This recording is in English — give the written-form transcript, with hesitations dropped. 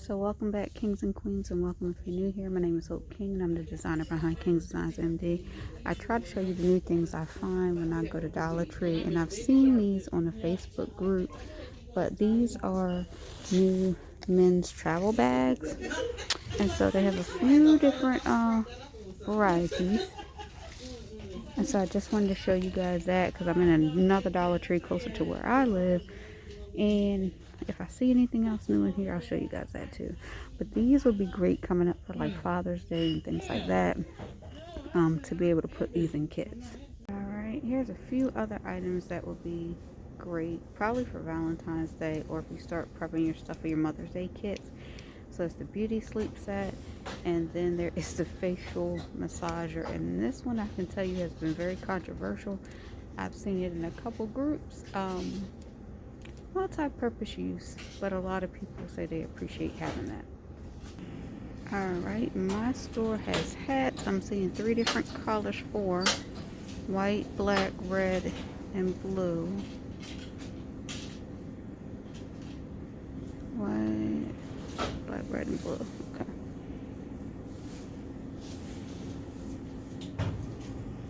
So welcome back, kings and queens, and welcome if you're new here. My name is Hope King, and I'm the designer behind King's Designs MD. I try to show you the new things I find when I go to Dollar Tree, and I've seen these on the Facebook group, but these are new men's travel bags, and so they have a few different varieties. And so I just wanted to show you guys that because I'm in another Dollar Tree closer to where I live. And if I see anything else new in here, I'll show you guys that too. But these would be great coming up for like Father's Day and things like that, to be able to put these in kits. Alright, here's a few other items that would be great, probably for Valentine's Day, or if you start prepping your stuff for your Mother's Day kits. So it's the beauty sleep set, and then there is the facial massager, and this one I can tell you has been very controversial. I've seen it in a couple groups, multi-purpose use, but a lot of people say they appreciate having that. Alright, my store has hats. I'm seeing 3 different colors: for white, black, red, and blue. White, black, red, and blue. Okay.